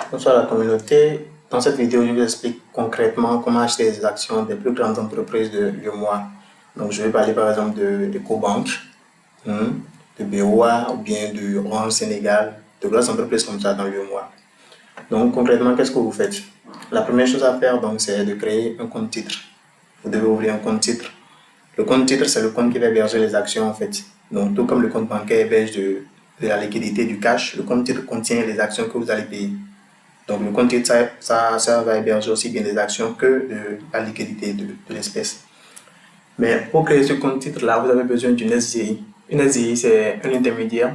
Bonsoir la communauté. Dans cette vidéo, je vous explique concrètement comment acheter les actions des plus grandes entreprises de l'UEMOA. Donc, je vais parler par exemple de Ecobank, de BOA ou bien de Orange Sénégal, de grosses entreprises comme ça dans l'UEMOA. Donc, concrètement, qu'est-ce que vous faites? La première chose à faire, donc, c'est de créer un compte titre. Vous devez ouvrir un compte titre. Le compte titre, c'est le compte qui va héberger les actions en fait. Donc, tout comme le compte bancaire héberge de la liquidité, du cash, le compte titre contient les actions que vous allez payer. Donc, le compte titre, ça va héberger aussi bien des actions que de la liquidité de l'espèce. Mais pour créer ce compte titre-là, vous avez besoin d'une SCI. Une SCI, c'est un intermédiaire.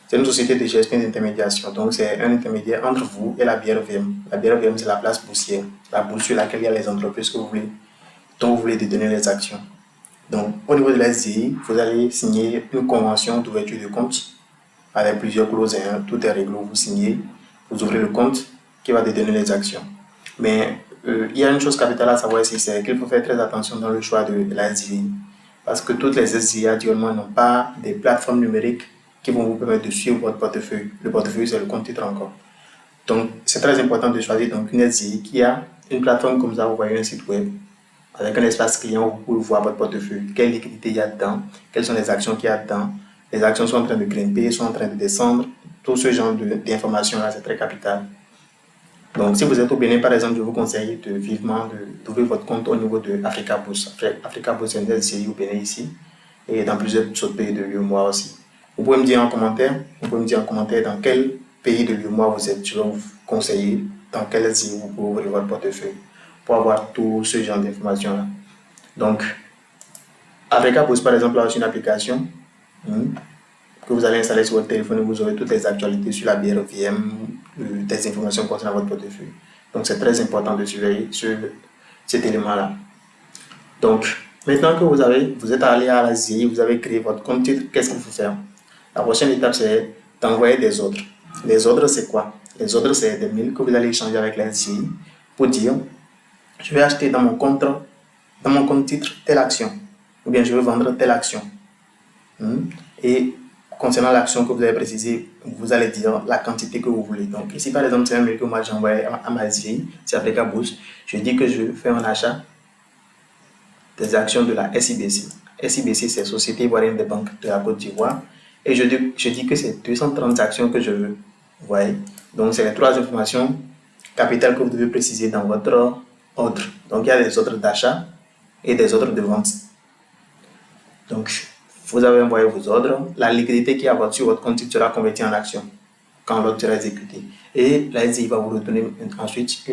C'est une société de gestion d'intermédiation. Donc, c'est un intermédiaire entre vous et la BRVM. La BRVM, c'est la place boursière, la bourse sur laquelle il y a les entreprises dont vous voulez détenir les actions. Donc, au niveau de la SCI, vous allez signer une convention d'ouverture de compte avec plusieurs clauses. Tout est réglé, vous signez, vous ouvrez le compte qui va détenir les actions. Mais il y a une chose capitale à savoir ici, c'est qu'il faut faire très attention dans le choix de la SCI. Parce que toutes les SCI actuellement n'ont pas des plateformes numériques qui vont vous permettre de suivre votre portefeuille. Le portefeuille, c'est le compte titre encore. Donc, c'est très important de choisir donc, une SCI qui a une plateforme comme ça, vous voyez un site web, avec un espace client où vous pouvez voir votre portefeuille, quelle liquidité il y a dedans, quelles sont les actions qu'il y a dedans. Les actions sont en train de grimper, sont en train de descendre. Tout ce genre d'informations-là, c'est très capital. Donc, si vous êtes au Bénin, par exemple, je vous conseille vivement d'ouvrir votre compte au niveau de Africa Boost. Africa Boost, c'est une SCI au Bénin ici, et dans plusieurs autres pays de l'UEMOA aussi. Vous pouvez me dire en commentaire, dans quel pays de l'UEMOA vous êtes. Je vais vous conseiller dans quelle SCI vous pouvez ouvrir votre portefeuille pour avoir tout ce genre d'informations-là. Donc, Africa Boost, par exemple, a aussi une application que vous allez installer sur votre téléphone et vous aurez toutes les actualités sur la BRVM, des informations concernant votre portefeuille. Donc, c'est très important de surveiller cet élément-là. Donc, maintenant que vous êtes allé à la SCI, vous avez créé votre compte titre, qu'est-ce qu'il faut faire? La prochaine étape, c'est d'envoyer des ordres. Les ordres, c'est quoi? Les ordres, c'est des mails que vous allez échanger avec la SCI pour dire je vais acheter dans mon compte titre telle action, ou bien je vais vendre telle action. Et concernant l'action que vous avez précisée, vous allez dire la quantité que vous voulez. Donc ici, par exemple, c'est un mail que moi j'ai envoyé à ma SCI, c'est Africa Boost. Je dis que je fais un achat des actions de la SIBC. SIBC, c'est Société Ivoirienne des Banques de la Côte d'Ivoire. Et je dis que c'est 230 actions que je veux. Vous voyez? Donc, c'est les trois informations capitales que vous devez préciser dans votre ordre. Donc, il y a des ordres d'achat et des ordres de vente. Donc, vous avez envoyé vos ordres. La liquidité qui est sur votre compte sera convertie en action quand l'ordre sera exécuté. Et la SCI va vous retourner ensuite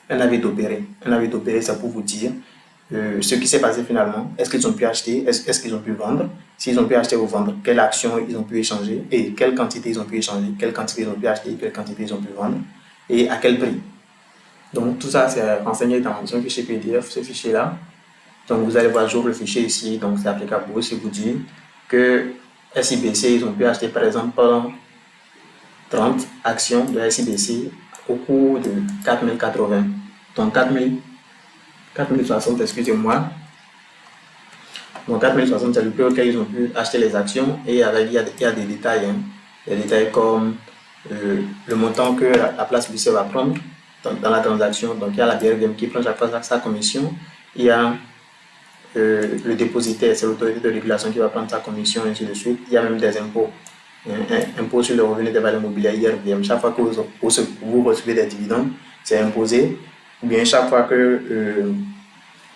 un avis d'opérer. Un avis d'opérer, c'est pour vous dire ce qui s'est passé finalement. Est-ce qu'ils ont pu acheter? Est-ce qu'ils ont pu vendre? S'ils ont pu acheter ou vendre, quelle action ils ont pu échanger et quelle quantité ils ont pu échanger, quelle quantité ils ont pu acheter, quelle quantité ils ont pu vendre et à quel prix. Donc tout ça, c'est renseigné dans un fichier PDF, ce fichier-là. Donc vous allez voir, j'ouvre le fichier ici, donc c'est Africa Boost, et vous dit que SIBC, ils ont pu acheter par exemple 30 actions de SIBC au cours de 4080. Donc 4060, excusez-moi. Donc 4060, c'est le prix auquel ils ont pu acheter les actions et il y a des détails. Des détails comme le montant que la place boursière va prendre dans la transaction. Donc il y a la BRVM qui prend chaque fois sa commission. Il y a le dépositaire, c'est l'autorité de régulation qui va prendre sa commission, ainsi de suite. Il y a même des impôts. Impôt sur le revenu des valeurs mobilières, IRVM. Chaque fois que vous recevez des dividendes, c'est imposé. Ou bien chaque fois que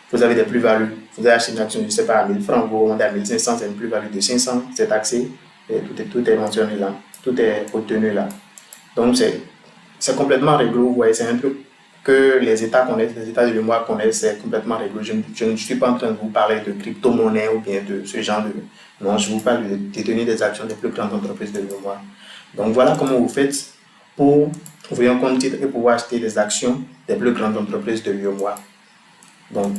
vous avez des plus-values, vous avez acheté une action, je ne sais pas, à 1000 francs, vous vendez à 1500, c'est une plus-value de 500, c'est taxé, et tout est mentionné là, tout est obtenu là. Donc c'est complètement réglo, vous voyez, c'est un truc que les États connaissent, les États de l'UEMOA connaissent, c'est complètement réglo. Je ne suis pas en train de vous parler de crypto-monnaie ou bien de ce genre de... Non, je vous parle de détenir des actions des plus grandes entreprises de l'UEMOA. Donc voilà comment vous faites pour ouvrir un compte titre et pouvoir acheter des actions des plus grandes entreprises de l'UEMOA. Donc,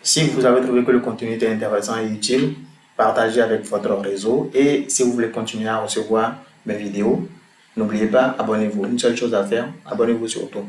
si vous avez trouvé que le contenu était intéressant et utile, partagez avec votre réseau. Et si vous voulez continuer à recevoir mes vidéos, n'oubliez pas, abonnez-vous. Une seule chose à faire, abonnez-vous surtout.